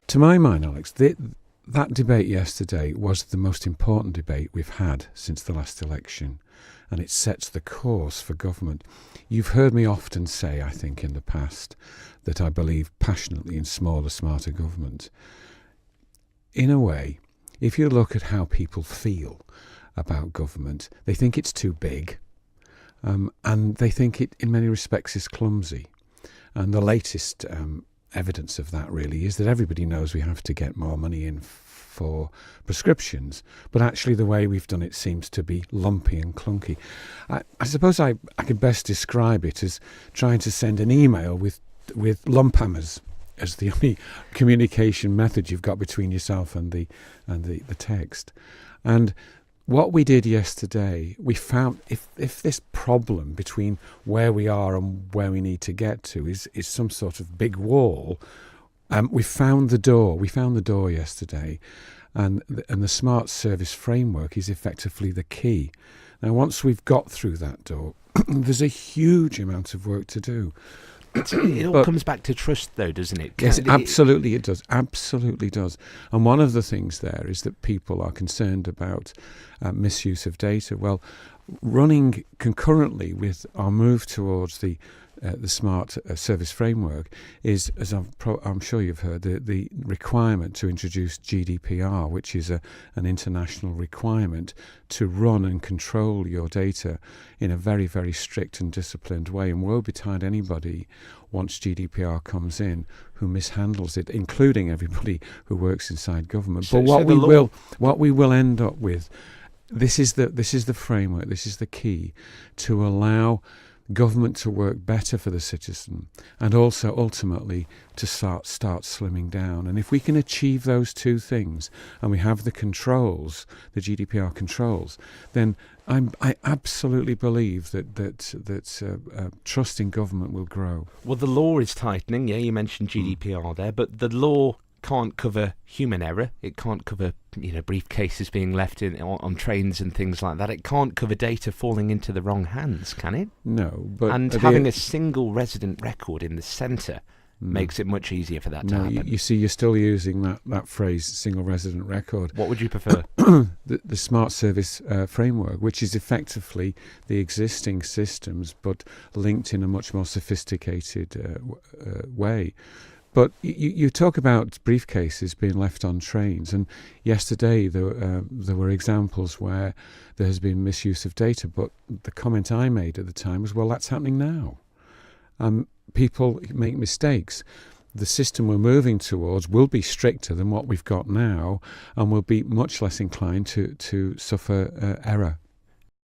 To my mind, Alex, that debate yesterday was the most important debate we've had since the last election, and it sets the course for government. You've heard me often say, I think, in the past, that I believe passionately in smaller, smarter government. In a way, if you look at how people feel about government, they think it's too big, and they think it, in many respects, is clumsy. And the latest evidence of that really is that everybody knows we have to get more money in for prescriptions, but actually the way we've done it seems to be lumpy and clunky. I suppose I could best describe it as trying to send an email with lump hammers as the only communication method you've got between yourself and the text. And what we did yesterday, we found if this problem between where we are and where we need to get to is some sort of big wall, we found the door. We found the door yesterday, and the smart service framework is effectively the key. Now, once we've got through that door, there's a huge amount of work to do. It all comes back to trust, though, doesn't it? Yes, absolutely it does. Absolutely does. And one of the things there is that people are concerned about misuse of data. Well, running concurrently with our move towards the smart service framework is, as I'm sure you've heard, the requirement to introduce GDPR, which is an international requirement to run and control your data in a very, very strict and disciplined way. And woe betide anybody, once GDPR comes in, who mishandles it, including everybody who works inside government. But what we will end up with, this is the framework, this is the key to allow government to work better for the citizen, and also ultimately to start slimming down. And if we can achieve those two things, and we have the controls, the GDPR controls, then I absolutely believe that trust in government will grow. Well, the law is tightening. Yeah, you mentioned GDPR there, but the law can't cover human error. It can't cover, briefcases being left on trains and things like that. It can't cover data falling into the wrong hands, can it? No, but and having a single resident record in the centre makes it much easier for that to happen. You see, you're still using that phrase, single resident record. What would you prefer? The smart service framework, which is effectively the existing systems, but linked in a much more sophisticated way. But you talk about briefcases being left on trains, and yesterday there were examples where there has been misuse of data, but the comment I made at the time was, well, that's happening now. People make mistakes. The system we're moving towards will be stricter than what we've got now, and will be much less inclined to suffer error.